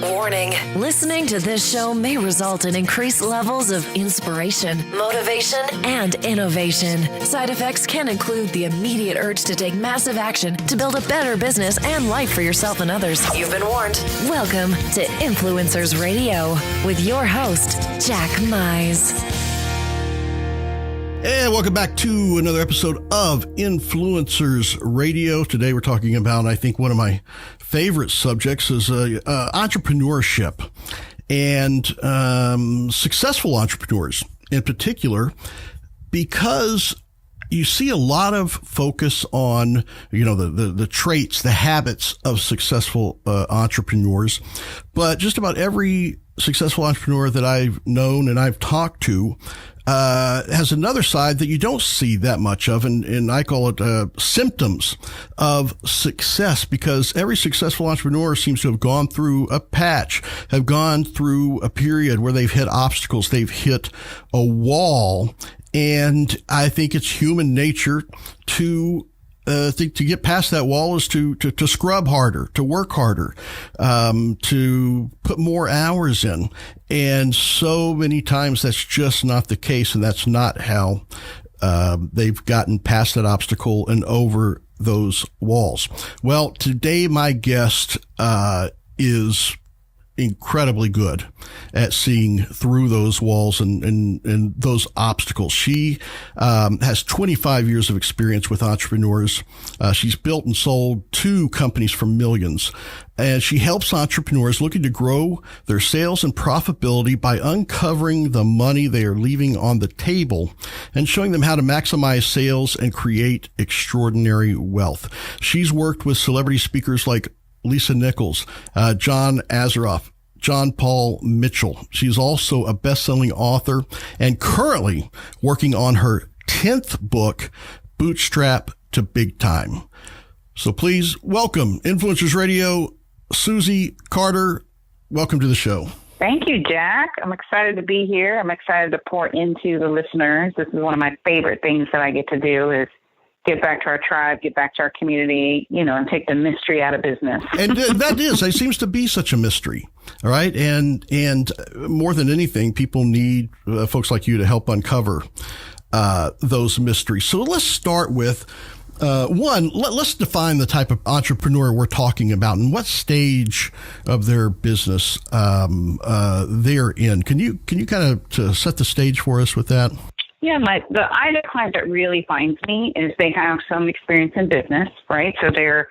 Warning. Listening to this show may result in increased levels of inspiration, motivation, and innovation. Side effects can include the immediate urge to take massive action to build a better business and life for yourself and others. You've been warned. Welcome to Influencers Radio with your host, Jack Mize. And welcome back to another episode of Influencers Radio. Today we're talking about, I think, one of my favorite subjects is entrepreneurship and successful entrepreneurs in particular, because you see a lot of focus on, the traits, the habits of successful entrepreneurs, but just about every successful entrepreneur that I've known and I've talked to has another side that you don't see that much of, and I call it symptoms of success, because every successful entrepreneur seems to have gone through a patch, have gone through a period where they've hit obstacles, they've hit a wall, and I think it's human nature to get past that wall is to scrub harder, to work harder, to put more hours in. And so many times that's just not the case. And that's not how, they've gotten past that obstacle and over those walls. Well, today my guest, is incredibly good at seeing through those walls and those obstacles. She has 25 years of experience with entrepreneurs. She's built and sold 2 companies for millions, and she helps entrepreneurs looking to grow their sales and profitability by uncovering the money they are leaving on the table and showing them how to maximize sales and create extraordinary wealth. She's worked with celebrity speakers like Lisa Nichols, John Assaraf, John Paul Mitchell. She's also a best-selling author and currently working on her 10th book, Bootstrap to Big Time. So please welcome Influencers Radio, Susie Carder. Welcome to the show. Thank you, Jack. I'm excited to be here. I'm excited to pour into the listeners. This is one of my favorite things that I get to do is get back to our tribe, get back to our community, and take the mystery out of business. And it seems to be such a mystery. All right. And more than anything, people need folks like you to help uncover those mysteries. So let's start with let's define the type of entrepreneur we're talking about and what stage of their business they're in. Can you kind of set the stage for us with that? Yeah, the ideal client that really finds me is they have some experience in business, right? So they're,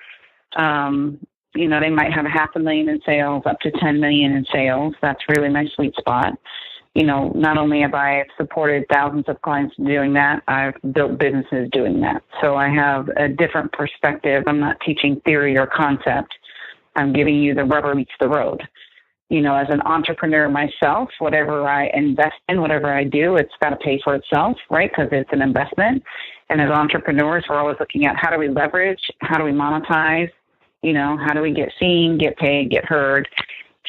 they might have $500,000 in sales up to $10 million in sales. That's really my sweet spot. Not only have I supported thousands of clients doing that, I've built businesses doing that. So I have a different perspective. I'm not teaching theory or concept. I'm giving you the rubber meets the road. As an entrepreneur myself, whatever I invest in, whatever I do, it's got to pay for itself, right? Because it's an investment. And as entrepreneurs, we're always looking at how do we leverage, how do we monetize, how do we get seen, get paid, get heard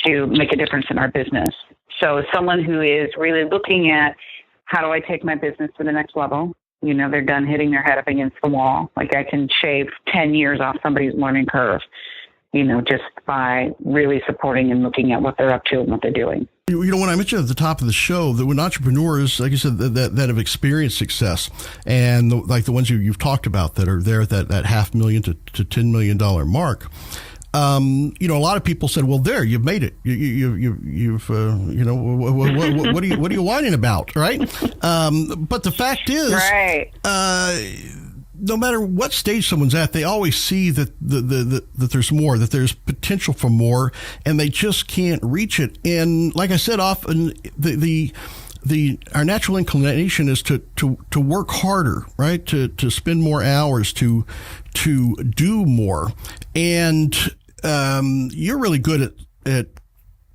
to make a difference in our business. So as someone who is really looking at how do I take my business to the next level, they're done hitting their head up against the wall. Like I can shave 10 years off somebody's learning curve, just by really supporting and looking at what they're up to and what they're doing. When I mentioned at the top of the show that when entrepreneurs, like you said, that have experienced success and the ones you've talked about that are there at that $500,000 to $10 million mark, a lot of people said, well, there, you've made it. You've what are you whining about? Right. But the fact is, right. No matter what stage someone's at, they always see that that there's more, that there's potential for more, and they just can't reach it. And like I said, often our natural inclination is to work harder, right? To spend more hours, to do more. And you're really good at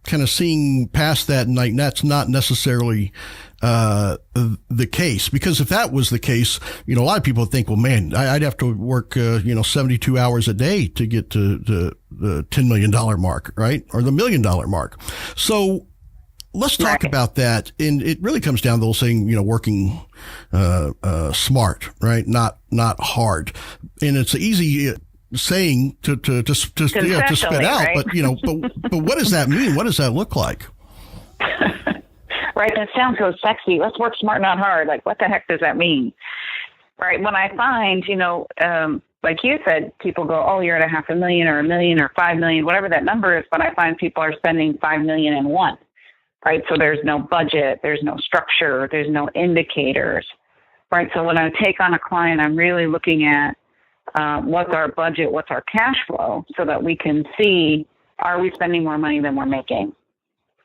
kind of seeing past that, and like that's not necessarily the case, because if that was the case, a lot of people would think, well, man, I'd have to work 72 hours a day to get to the $10 million mark, right, or the $1 million mark. So let's talk about that, and it really comes down to the whole saying, working smart, right, not hard. And it's easy saying to spit out, right? but what does that mean? What does that look like? Right. That sounds so sexy. Let's work smart, not hard. Like, what the heck does that mean? Right. When I find, like you said, people go, oh, you're at $500,000 or $1 million or 5 million, whatever that number is. But I find people are spending 5 million in one. Right. So there's no budget. There's no structure. There's no indicators. Right. So when I take on a client, I'm really looking at what's our budget, what's our cash flow, so that we can see, are we spending more money than we're making?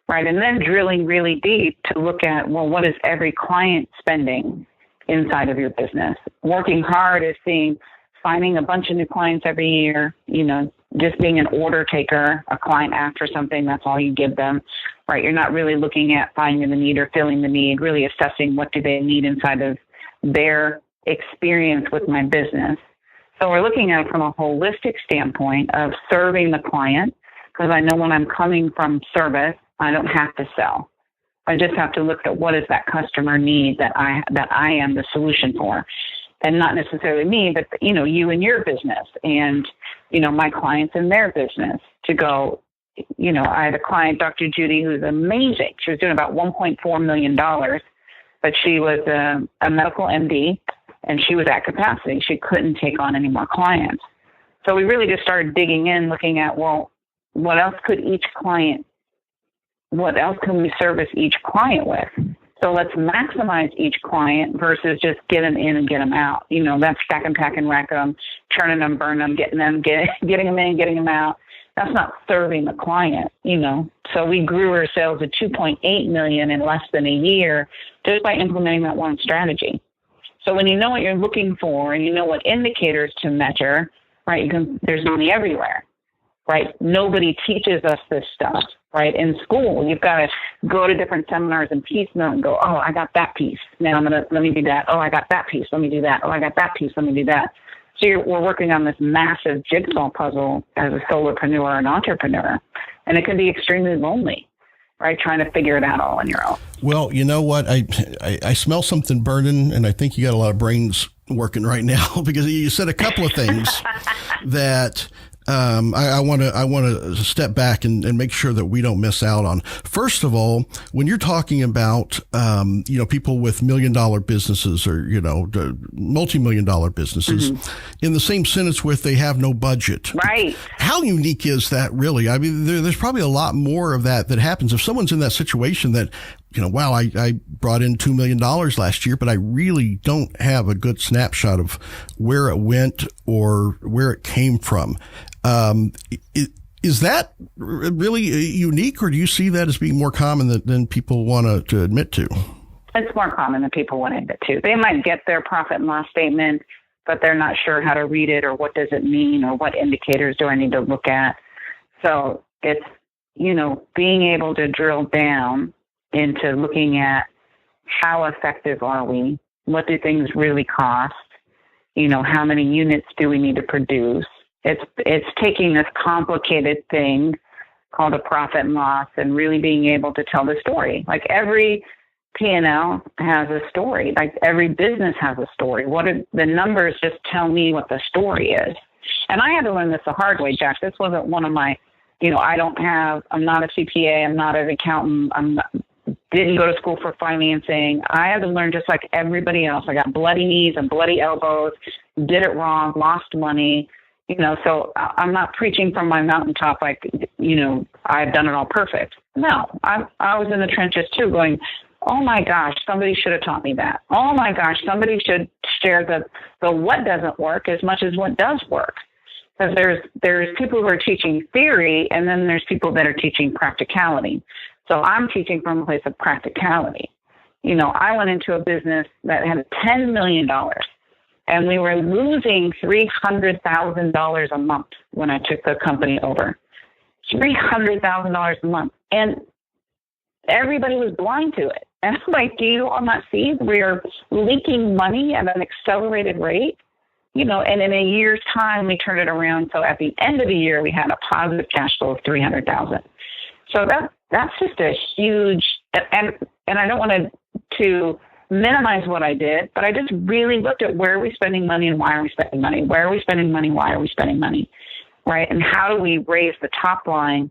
Right. And then drilling really deep to look at, well, what is every client spending inside of your business? Working hard is finding a bunch of new clients every year, just being an order taker, a client after something, that's all you give them, right? You're not really looking at finding the need or filling the need, really assessing what do they need inside of their experience with my business. So we're looking at it from a holistic standpoint of serving the client, because I know when I'm coming from service, I don't have to sell. I just have to look at what does that customer need that I am the solution for. And not necessarily me, but, you and your business and, my clients in their business to go, I had a client, Dr. Judy, who's amazing. She was doing about $1.4 million, but she was a medical MD and she was at capacity. She couldn't take on any more clients. So we really just started digging in, looking at, well, what else can we service each client with? So let's maximize each client versus just get them in and get them out. That's stack and pack and rack them, churning them, burn them, getting them in, getting them out. That's not serving the client, So we grew our sales to 2.8 million in less than a year just by implementing that one strategy. So when you know what you're looking for and you know what indicators to measure, right, there's money everywhere. Right? Nobody teaches us this stuff, right? In school, you've got to go to different seminars and piecemeal and go, oh, I got that piece. Now let me do that. Oh, I got that piece. Let me do that. Oh, I got that piece. Let me do that. So we're working on this massive jigsaw puzzle as a solopreneur or an entrepreneur. And it can be extremely lonely, right? Trying to figure it out all on your own. Well, you know what? I smell something burning, and I think you got a lot of brains working right now because you said a couple of things that I want to step back and make sure that we don't miss out on. First of all, when you're talking about, people with $1 million businesses or, multi-million dollar businesses, in the same sentence with they have no budget. Right. How unique is that really? I mean, there's probably a lot more of that happens. If someone's in that situation that, wow, I brought in $2 million last year, but I really don't have a good snapshot of where it went or where it came from. Is that really unique, or do you see that as being more common than people want to admit to? It's more common than people want to admit to. They might get their profit and loss statement, but they're not sure how to read it or what does it mean or what indicators do I need to look at. So it's, being able to drill down into looking at how effective are we? What do things really cost? How many units do we need to produce? It's taking this complicated thing called a profit and loss and really being able to tell the story. Like every P&L has a story. Like every business has a story. The numbers just tell me what the story is. And I had to learn this the hard way, Jack. This wasn't one of my, I'm not a CPA. I'm not an accountant. Didn't go to school for financing. I had to learn just like everybody else. I got bloody knees and bloody elbows, did it wrong, lost money. So I'm not preaching from my mountaintop like, I've done it all perfect. No, I was in the trenches too going, oh my gosh, somebody should have taught me that. Oh my gosh, somebody should share the what doesn't work as much as what does work. Because there's people who are teaching theory and then there's people that are teaching practicality. So I'm teaching from a place of practicality. I went into a business that had $10 million. And we were losing $300,000 a month when I took the company over. $300,000 a month. And everybody was blind to it. And I'm like, do you all not see we are leaking money at an accelerated rate? And in a year's time, we turned it around. So at the end of the year, we had a positive cash flow of $300,000. So that's just a huge, and I don't want to minimize what I did, but I just really looked at where are we spending money and why are we spending money? Where are we spending money? Why are we spending money? Right? And how do we raise the top line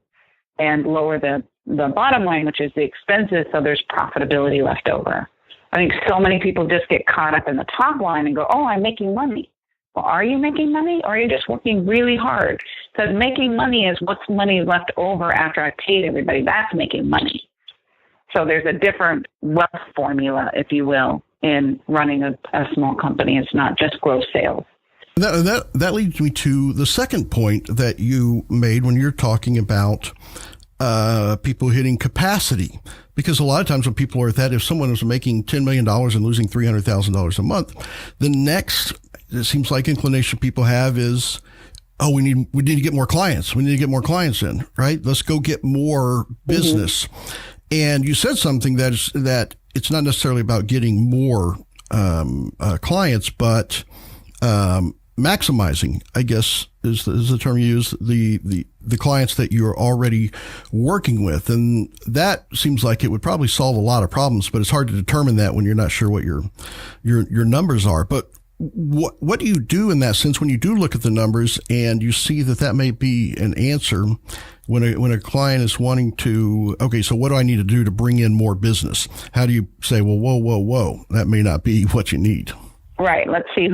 and lower the bottom line, which is the expenses, so there's profitability left over. I think so many people just get caught up in the top line and go, oh, I'm making money. Well, are you making money, or are you just working really hard? Because making money is what's money left over after I paid everybody. That's making money. So there's a different wealth formula, if you will, in running a small company. It's not just gross sales. That leads me to the second point that you made when you're talking about people hitting capacity. Because a lot of times when people are at that, if someone is making $10 million and losing $300,000 a month, the next, it seems like, inclination people have is, oh, we need to get more clients. We need to get more clients in, right? Let's go get more business. Mm-hmm. And you said something that it's not necessarily about getting more clients, but maximizing, I guess, is the term you use, the clients that you're already working with. And that seems like it would probably solve a lot of problems, but it's hard to determine that when you're not sure what your numbers are. But what do you do in that sense when you do look at the numbers and you see that may be an answer when a client is wanting to, okay, so what do I need to do to bring in more business? How do you say, well, whoa, that may not be what you need? Right. Let's see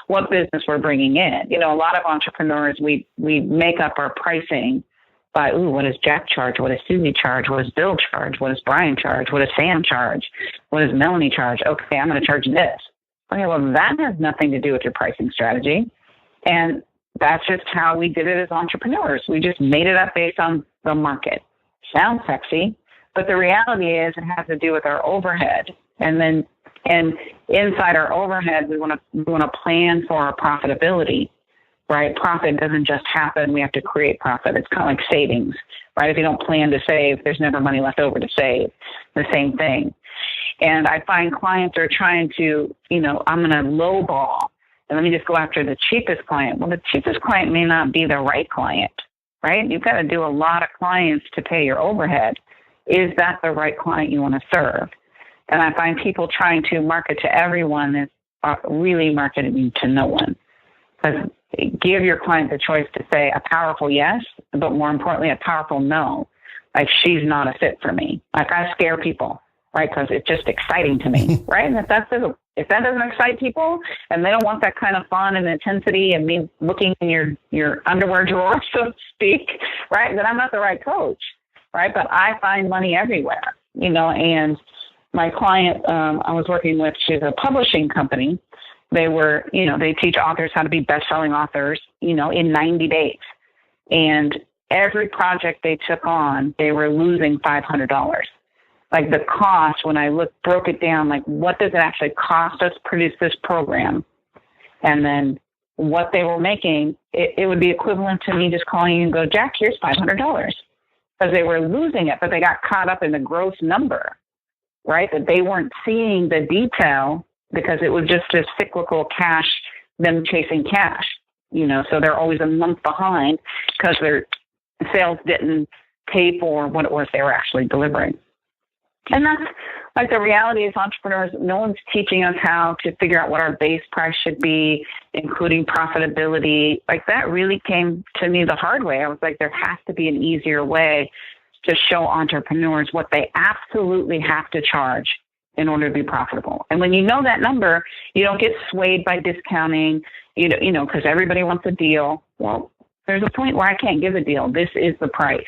what business we're bringing in. You know, a lot of entrepreneurs, we make up our pricing by, what does Jack charge? What does Susie charge? What does Bill charge? What does Brian charge? What does Sam charge? What does Melanie charge? Okay, I'm going to charge this. Okay, well, that has nothing to do with your pricing strategy. And that's just how we did it as entrepreneurs. We just made it up based on the market. Sounds sexy, but the reality is it has to do with our overhead. And inside our overhead, we want to plan for our profitability, right? Profit doesn't just happen. We have to create profit. It's kind of like savings, right? If you don't plan to save, there's never money left over to save. The same thing. And I find clients are trying to, I'm going to lowball and let me just go after the cheapest client. Well, the cheapest client may not be the right client, right? You've got to do a lot of clients to pay your overhead. Is that the right client you want to serve? And I find people trying to market to everyone is really marketing to no one. Because give your client the choice to say a powerful yes, but more importantly, a powerful no. Like, she's not a fit for me. Like, I scare people, right? Because it's just exciting to me, right? And if that doesn't excite people and they don't want that kind of fun and intensity and me looking in your underwear drawer, so to speak, right, then I'm not the right coach, right? But I find money everywhere, and my client I was working with, she's a publishing company. They were, they teach authors how to be best-selling authors, in 90 days. And every project they took on, they were losing $500. Like, the cost, when I broke it down, like, what does it actually cost us to produce this program? And then what they were making, it would be equivalent to me just calling you and go, Jack, here's $500. Because they were losing it, but they got caught up in the gross number, right? That they weren't seeing the detail because it was just a cyclical cash, them chasing cash, so they're always a month behind because their sales didn't pay for what it was they were actually delivering. And that's like the reality is entrepreneurs, no one's teaching us how to figure out what our base price should be, including profitability. Like, that really came to me the hard way. I was like, there has to be an easier way to show entrepreneurs what they absolutely have to charge in order to be profitable. And when you know that number, you don't get swayed by discounting, because everybody wants a deal. Well, there's a point where I can't give a deal. This is the price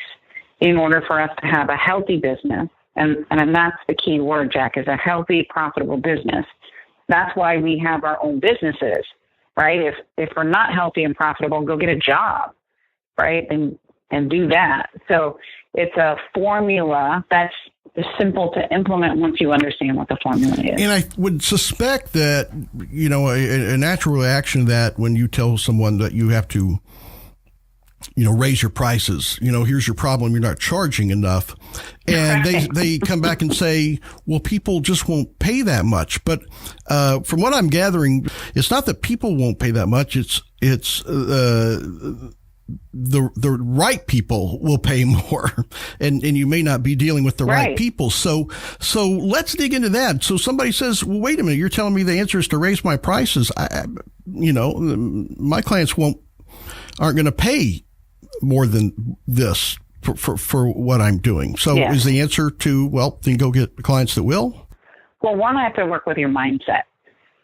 in order for us to have a healthy business. And that's the key word, Jack, is a healthy, profitable business. That's why we have our own businesses, right? If we're not healthy and profitable, go get a job, right? And do that. So it's a formula that's simple to implement once you understand what the formula is. And I would suspect that, a natural reaction that when you tell someone that you have to, raise your prices, here's your problem, you're not charging enough. And they come back and say, well, people just won't pay that much. But from what I'm gathering, it's not that people won't pay that much. It's the right people will pay more, and you may not be dealing with the right people. So let's dig into that. So somebody says, well, wait a minute, you're telling me the answer is to raise my prices. My clients aren't going to pay more than this for what I'm doing. So is the answer to, well, then go get clients that will? Well, one, I have to work with your mindset,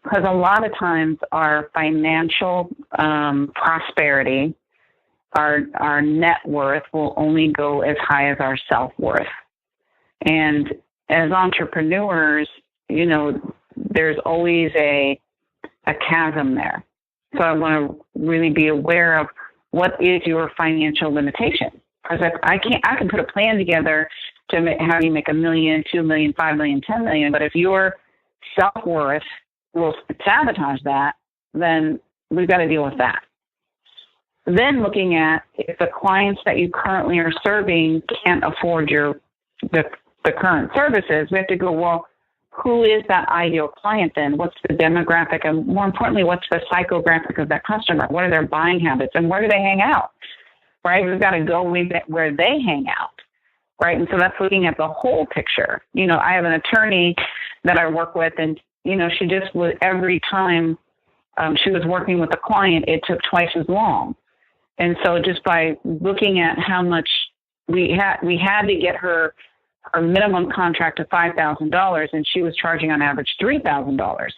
because a lot of times our financial prosperity, our net worth will only go as high as our self-worth. And as entrepreneurs, there's always a chasm there. So I want to really be aware of what is your financial limitation. Because I can put a plan together to have you make $1 million, $2 million, $5 million, $10 million. But if your self-worth will sabotage that, then we've got to deal with that. Then looking at if the clients that you currently are serving can't afford the current services, we have to go, well, who is that ideal client then? What's the demographic? And more importantly, what's the psychographic of that customer? What are their buying habits? And where do they hang out? Right? We've got to go where they hang out. Right? And so that's looking at the whole picture. I have an attorney that I work with, and, she just was, every time she was working with a client, it took twice as long. And so just by looking at how much we had to get her minimum contract to $5,000, and she was charging on average $3,000.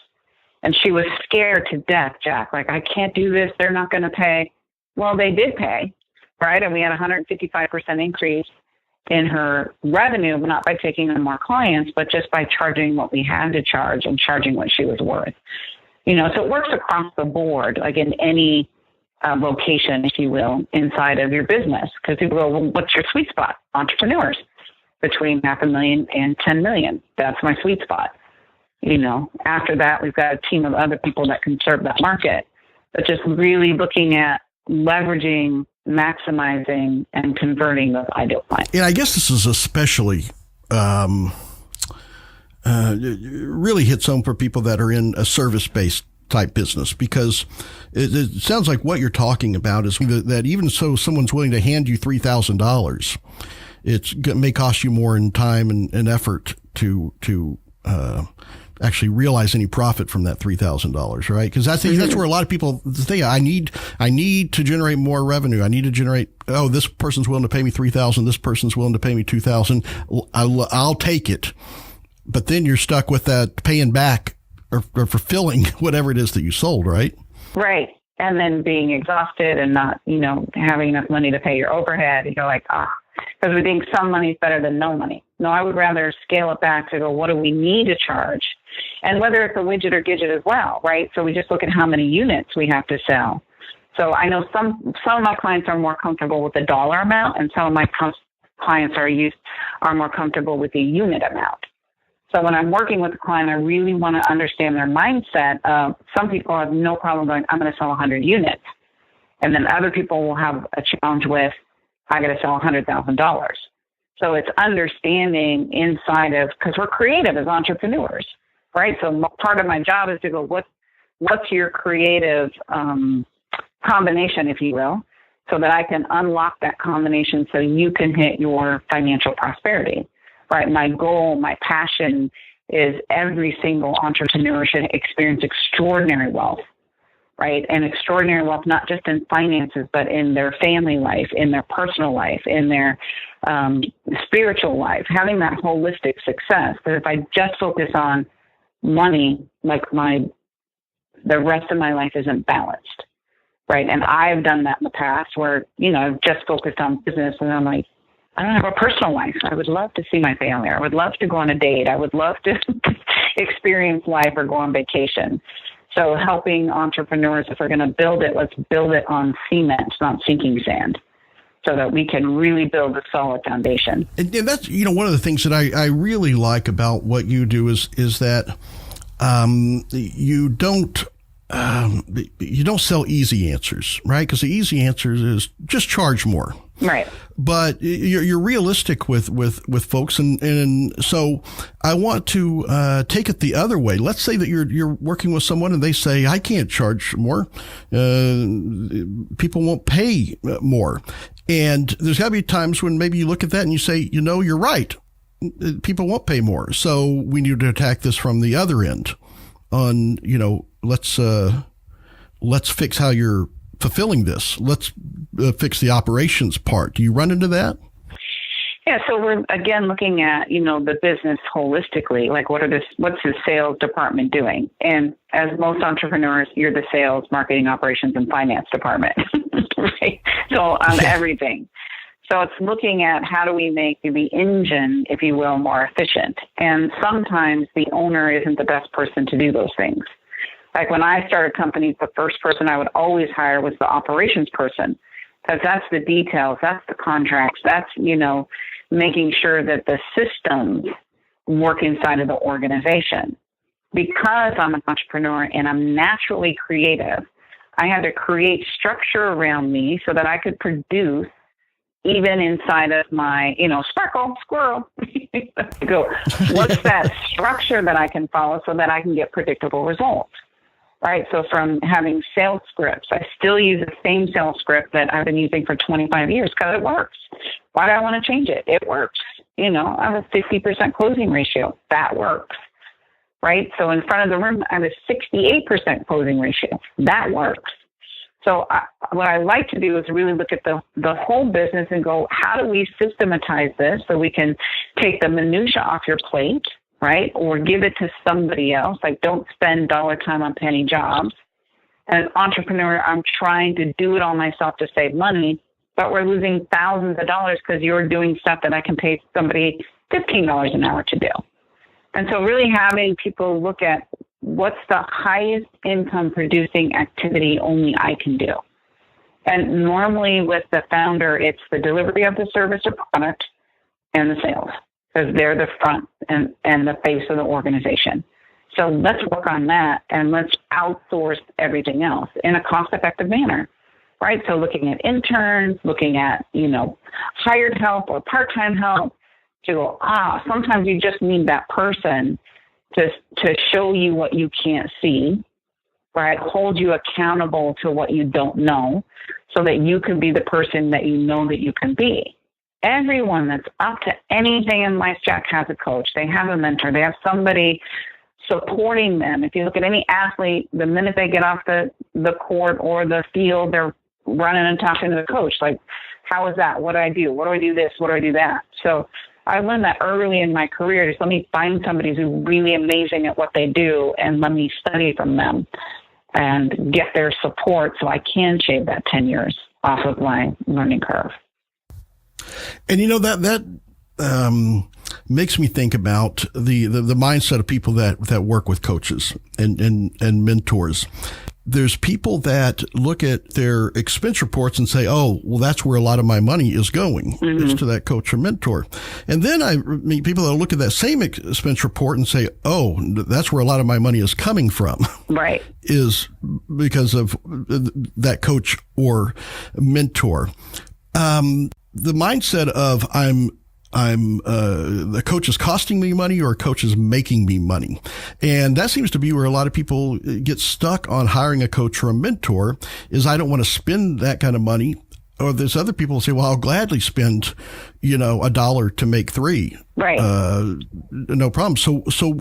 And she was scared to death, Jack. Like, I can't do this. They're not going to pay. Well, they did pay, right? And we had a 155% increase in her revenue, not by taking on more clients, but just by charging what we had to charge and charging what she was worth. So it works across the board, like in any location, if you will, inside of your business. Because people go, well, what's your sweet spot? Entrepreneurs between $500,000 and $10 million. That's my sweet spot. After that, we've got a team of other people that can serve that market. But just really looking at leveraging, maximizing, and converting those ideal clients. And I guess this is especially really hits home for people that are in a service-based type business, because it sounds like what you're talking about is that even so someone's willing to hand you $3,000, it may cost you more in time and effort to actually realize any profit from that $3,000, right? Because that's where a lot of people think, I need to generate more revenue. I need to generate, this person's willing to pay me $3,000. This person's willing to pay me $2,000. I'll take it. But then you're stuck with that paying back or fulfilling whatever it is that you sold, right? Right. And then being exhausted and not, having enough money to pay your overhead. You're like, because we think some money is better than no money. No, I would rather scale it back to go, what do we need to charge? And whether it's a widget or gidget as well, right? So we just look at how many units we have to sell. So I know some of my clients are more comfortable with the dollar amount, and some of my clients are more comfortable with the unit amount. So when I'm working with a client, I really want to understand their mindset. Some people have no problem going, I'm going to sell 100 units. And then other people will have a challenge with, I got to sell $100,000. So it's understanding inside of, because we're creative as entrepreneurs, right? So part of my job is to go, what's your creative combination, if you will, so that I can unlock that combination so you can hit your financial prosperity. Right. My goal, my passion is every single entrepreneur should experience extraordinary wealth, right? And extraordinary wealth, not just in finances, but in their family life, in their personal life, in their spiritual life, having that holistic success. But if I just focus on money, like the rest of my life isn't balanced, right? And I've done that in the past where, I've just focused on business and I'm like, I don't have a personal life. I would love to see my family. I would love to go on a date. I would love to experience life or go on vacation. So helping entrepreneurs, if we're going to build it, let's build it on cement, not sinking sand, so that we can really build a solid foundation. And that's, one of the things that I really like about what you do is that you don't sell easy answers, right? Because the easy answer is just charge more. Right. But you're realistic with folks, and so I want to take it the other way. Let's say that you're working with someone and they say, I can't charge more. People won't pay more. And there's got to be times when maybe you look at that and you say, you're right. People won't pay more. So we need to attack this from the other end on, let's fix how you're fulfilling this. Let's fix the operations part. Do you run into that? Yeah, so we're again looking at the business holistically. Like, what's the sales department doing? And as most entrepreneurs, you're the sales, marketing, operations, and finance department, right? So on everything. So it's looking at how do we make the engine, if you will, more efficient. And sometimes the owner isn't the best person to do those things. Like when I started companies, the first person I would always hire was the operations person, because that's the details, that's the contracts, that's, making sure that the systems work inside of the organization. Because I'm an entrepreneur and I'm naturally creative, I had to create structure around me so that I could produce even inside of my, sparkle, squirrel. Go, what's that structure that I can follow so that I can get predictable results? Right. So from having sales scripts, I still use the same sales script that I've been using for 25 years because it works. Why do I want to change it? It works. I have a 50% closing ratio. That works. Right. So in front of the room, I have a 68% closing ratio. That works. So what I like to do is really look at the whole business and go, how do we systematize this so we can take the minutia off your plate? Right? Or give it to somebody else. Like, don't spend dollar time on penny jobs. As an entrepreneur, I'm trying to do it all myself to save money, but we're losing thousands of dollars because you're doing stuff that I can pay somebody $15 an hour to do. And so really having people look at what's the highest income producing activity only I can do. And normally with the founder, it's the delivery of the service or product and the sales, because they're the front and the face of the organization. So let's work on that and let's outsource everything else in a cost-effective manner, right? So looking at interns, looking at, hired help or part-time help to go, sometimes you just need that person to show you what you can't see, right? Hold you accountable to what you don't know so that you can be the person that you know that you can be. Everyone that's up to anything in Life Jack has a coach. They have a mentor. They have somebody supporting them. If you look at any athlete, the minute they get off the court or the field, they're running and talking to the coach. Like, how is that? What do I do? What do I do this? What do I do that? So I learned that early in my career. Just let me find somebody who's really amazing at what they do and let me study from them and get their support so I can shave that 10 years off of my learning curve. And that makes me think about the mindset of people that work with coaches and mentors. There's people that look at their expense reports and say, oh, well, that's where a lot of my money is going, is to that coach or mentor. And then I meet people that look at that same expense report and say, oh, that's where a lot of my money is coming from. Right. Is because of that coach or mentor. The mindset of the coach is costing me money or a coach is making me money. And that seems to be where a lot of people get stuck on hiring a coach or a mentor is I don't want to spend that kind of money. Or there's other people who say, well, I'll gladly spend, $1 to make $3. Right. No problem. So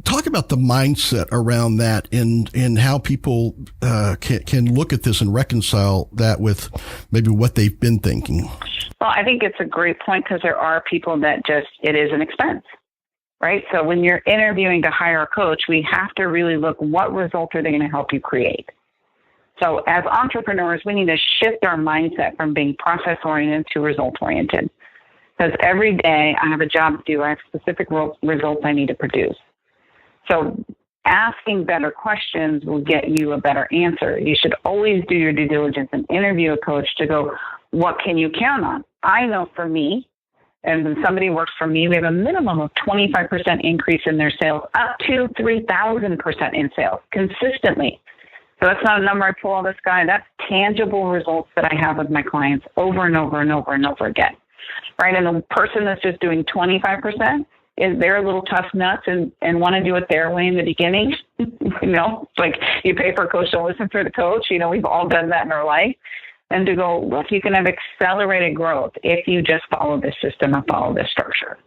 talk about the mindset around that and how people can look at this and reconcile that with maybe what they've been thinking. Well, I think it's a great point because there are people that it is an expense, right? So when you're interviewing to hire a coach, we have to really look what results are they going to help you create. So as entrepreneurs, we need to shift our mindset from being process-oriented to result-oriented. Because every day I have a job to do. I have specific results I need to produce. So asking better questions will get you a better answer. You should always do your due diligence and interview a coach to go, what can you count on? I know for me, and when somebody works for me, we have a minimum of 25% increase in their sales, up to 3,000% in sales consistently. So that's not a number I pull out of the sky. That's tangible results that I have with my clients over and over and over and over again, right? And the person that's just doing 25%, is they're a little tough nuts and want to do it their way in the beginning. Like you pay for a coach, don't listen for the coach. We've all done that in our life. And to go, look, you can have accelerated growth if you just follow this system and follow this structure.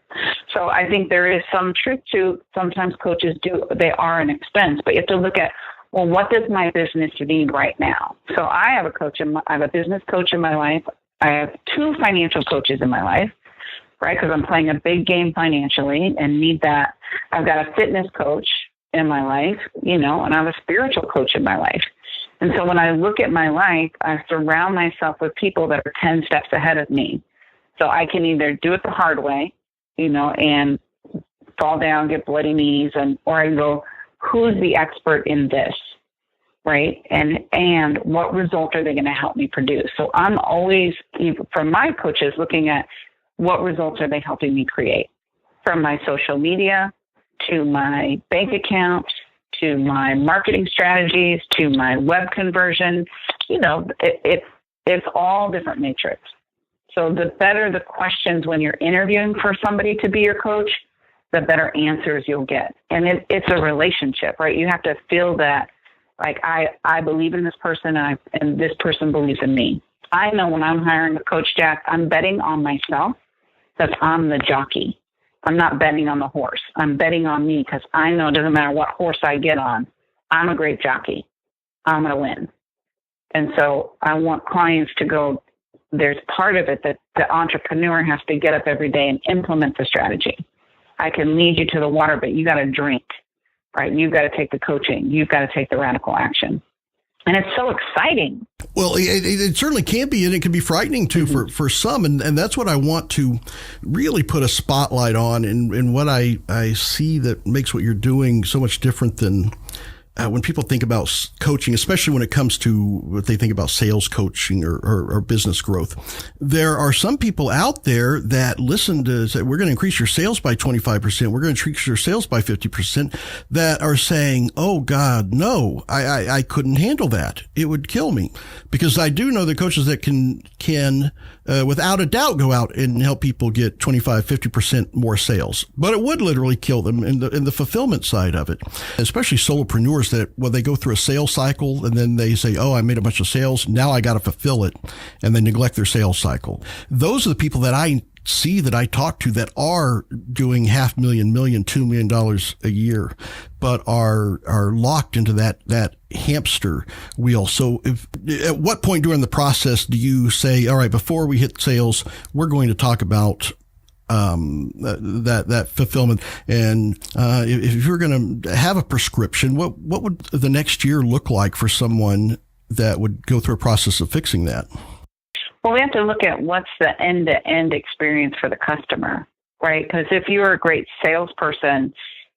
So I think there is some truth to sometimes coaches they are an expense, but you have to look at, well, what does my business need right now? So I have a business coach in my life. I have 2 financial coaches in my life, right? Because I'm playing a big game financially and need that. I've got a fitness coach in my life, and I have a spiritual coach in my life. And so when I look at my life, I surround myself with people that are 10 steps ahead of me. So I can either do it the hard way, and fall down, get bloody knees, or I go, who's the expert in this, right? And what result are they going to help me produce? So I'm always, from my coaches, looking at what results are they helping me create, from my social media to my bank account, to my marketing strategies, to my web conversion. It's all different matrix. So the better the questions when you're interviewing for somebody to be your coach, the better answers you'll get. And it's a relationship, right? You have to feel that, like, I believe in this person and this person believes in me. I know when I'm hiring a coach, Jack, I'm betting on myself because I'm the jockey. I'm not betting on the horse. I'm betting on me because I know it doesn't matter what horse I get on. I'm a great jockey. I'm going to win. And so I want clients to go, there's part of it that the entrepreneur has to get up every day and implement the strategy. I can lead you to the water, but you got to drink, right? You've got to take the coaching. You've got to take the radical action. And it's so exciting. Well, it certainly can be, and it can be frightening too for some. And that's what I want to really put a spotlight on, and what I see that makes what you're doing so much different than when people think about coaching, especially when it comes to what they think about sales coaching or business growth. There are some people out there that listen to say, we're going to increase your sales by 25%. We're going to increase your sales by 50%, that are saying, oh God, no, I couldn't handle that. It would kill me. Because I do know the coaches that can without a doubt go out and help people get 25, 50% more sales, but it would literally kill them in the fulfillment side of it, especially solopreneurs that, well, they go through a sales cycle and then they say, oh, I made a bunch of sales. Now I got to fulfill it. And they neglect their sales cycle. Those are the people that I see, that I talk to, that are doing $500,000, $2 million a year, but are locked into that hamster wheel. So at what point during the process do you say, all right, before we hit sales, we're going to talk about that fulfillment? And if you're going to have a prescription, what would the next year look like for someone that would go through a process of fixing that? Well, we have to look at what's the end-to-end experience for the customer, right? Because if you're a great salesperson,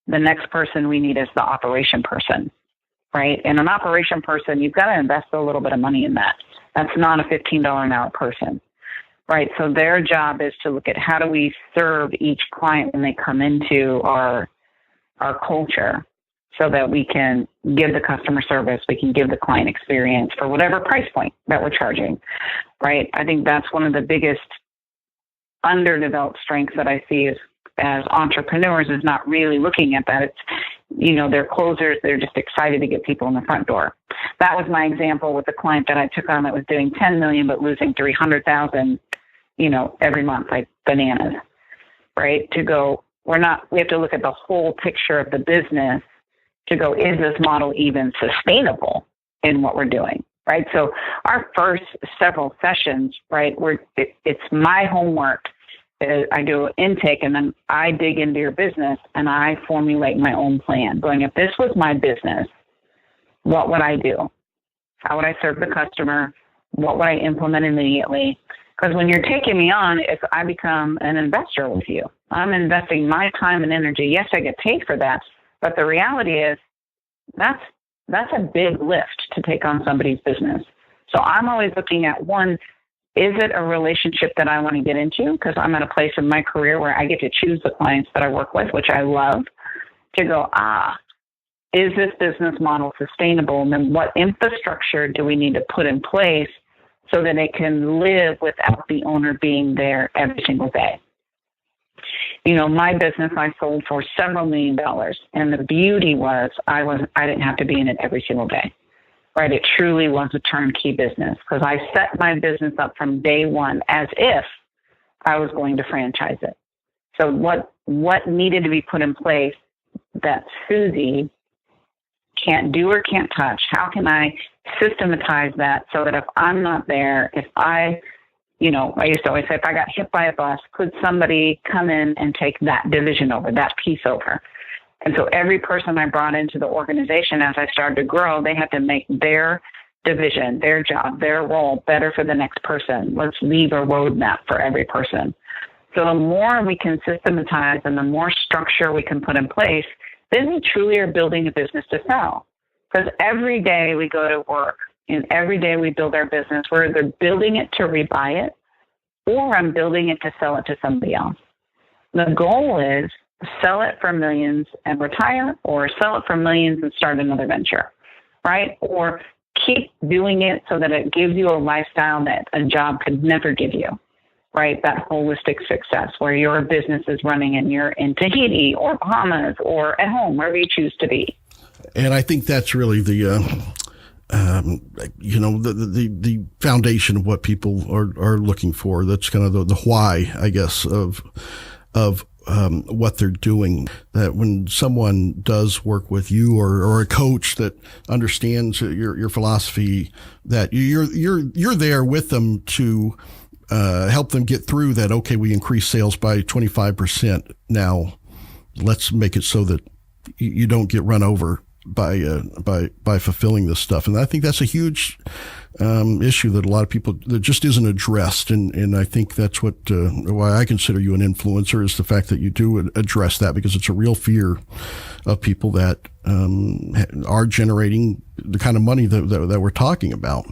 the next person we need is the operation person, right? And an operation person, you've got to invest a little bit of money in that. That's not a $15 an hour person. Right. So their job is to look at how do we serve each client when they come into our culture, so that we can give the customer service, we can give the client experience for whatever price point that we're charging. Right. I think that's one of the biggest underdeveloped strengths that I see as entrepreneurs, is not really looking at that. It's, they're closers. They're just excited to get people in the front door. That was my example with the client that I took on that was doing 10 million, but losing 300,000, every month, like bananas, right? To go, we have to look at the whole picture of the business to go, is this model even sustainable in what we're doing? Right. So our first several sessions, right, it's my homework. I do intake, and then I dig into your business and I formulate my own plan. Going, if this was my business, what would I do? How would I serve the customer? What would I implement immediately? Because when you're taking me on, if I become an investor with you, I'm investing my time and energy. Yes, I get paid for that. But the reality is that's a big lift to take on somebody's business. So I'm always looking at, one, is it a relationship that I want to get into? Because I'm at a place in my career where I get to choose the clients that I work with, which I love, to go, is this business model sustainable? And then what infrastructure do we need to put in place so that it can live without the owner being there every single day? My business I sold for several $1 million, and the beauty was I didn't have to be in it every single day. Right? It truly was a turnkey business because I set my business up from day one as if I was going to franchise it. So what needed to be put in place that Susie can't do or can't touch? How can I systematize that so that if I'm not there, if I used to always say, if I got hit by a bus, could somebody come in and take that division over, that piece over? And so every person I brought into the organization as I started to grow, they had to make their division, their job, their role better for the next person. Let's leave a roadmap for every person. So the more we can systematize and the more structure we can put in place, then we truly are building a business to sell. Because every day we go to work and every day we build our business, we're either building it to rebuy it or I'm building it to sell it to somebody else. The goal is sell it for millions and retire, or sell it for millions and start another venture, right? Or keep doing it so that it gives you a lifestyle that a job could never give you, right? That holistic success where your business is running and you're in Tahiti or Bahamas or at home, wherever you choose to be. And I think that's really the foundation of what people are looking for. That's kind of the why, I guess, of what they're doing. That when someone does work with you or a coach that understands your philosophy, that you're there with them to help them get through that. Okay, we increase sales by 25%. Now let's make it so that you don't get run over by fulfilling this stuff. And I think that's a huge issue that a lot of people, that just isn't addressed. And I think that's why I consider you an influencer, is the fact that you do address that, because it's a real fear of people that are generating the kind of money that we're talking about.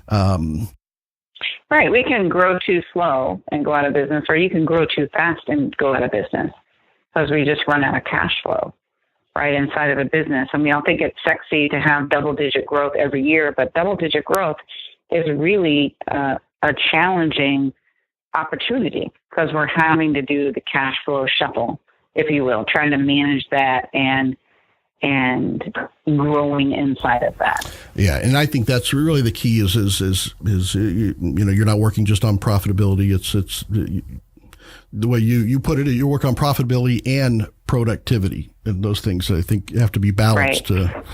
Right. We can grow too slow and go out of business, or you can grow too fast and go out of business because we just run out of cash flow. Right, inside of a business. I mean, I think it's sexy to have double-digit growth every year, but double-digit growth is really a challenging opportunity because we're having to do the cash flow shuffle, if you will, trying to manage that and growing inside of that. Yeah, and I think that's really the key. Is you're not working just on profitability. It's the way you put it, you work on profitability and productivity, and those things I think have to be balanced, right,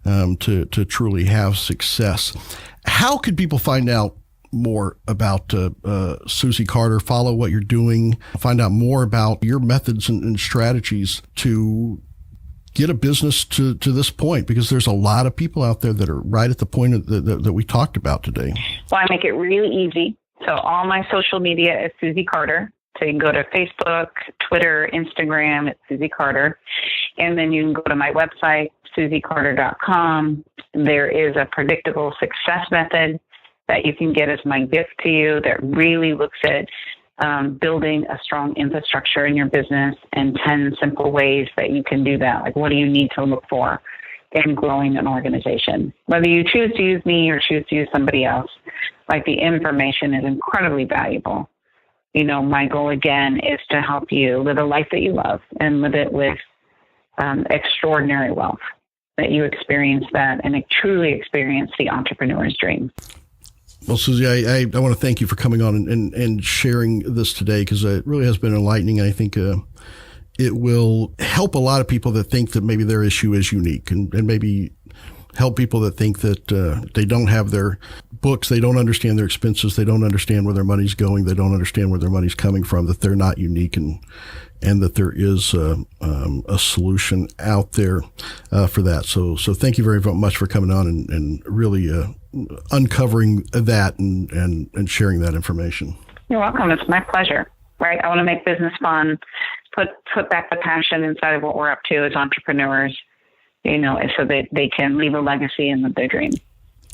to truly have success. How could people find out more about Susie Carder, follow what you're doing, find out more about your methods and strategies to get a business to this point? Because there's a lot of people out there that are right at the point that we talked about today. Well, I make it really easy. So all my social media is Susie Carder. So you can go to Facebook, Twitter, Instagram, it's Susie Carder. And then you can go to my website, susiecarder.com. There is a predictable success method that you can get as my gift to you that really looks at building a strong infrastructure in your business and 10 simple ways that you can do that. Like, what do you need to look for in growing an organization? Whether you choose to use me or choose to use somebody else, like, the information is incredibly valuable. My goal, again, is to help you live a life that you love and live it with extraordinary wealth, that you experience that and truly experience the entrepreneur's dream. Well, Susie, I want to thank you for coming on and sharing this today, because it really has been enlightening. I think it will help a lot of people that think that maybe their issue is unique, and maybe help people that think that they don't have their books, they don't understand their expenses, they don't understand where their money's going, they don't understand where their money's coming from, that they're not unique, and that there is a solution out there for that. So thank you very much for coming on and really uncovering that and sharing that information. You're welcome. It's my pleasure. Right? I want to make business fun, put back the passion inside of what we're up to as entrepreneurs, so that they can leave a legacy and live their dream.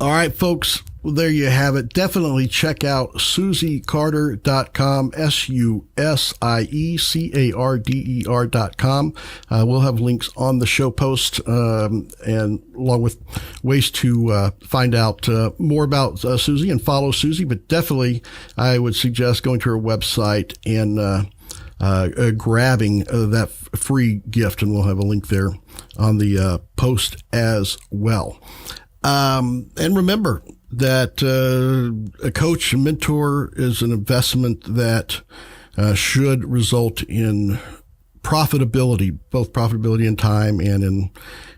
All right, folks, there you have it. Definitely check out SusieCarder.com, SusieCarder.com. We'll have links on the show post, and along with ways to find out more about Susie and follow Susie. But definitely, I would suggest going to her website and grabbing that free gift, and we'll have a link there on the post as well. And remember that a coach and mentor is an investment that should result in profitability, both profitability in time and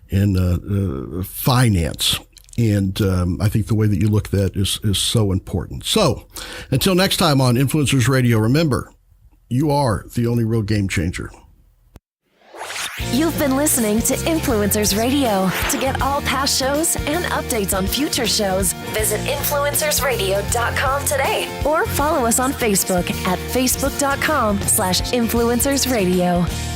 in finance. And I think the way that you look at that is so important. So until next time on Influencers Radio, remember, you are the only real game changer. You've been listening to Influencers Radio. To get all past shows and updates on future shows, visit influencersradio.com today or follow us on Facebook at facebook.com/influencersradio.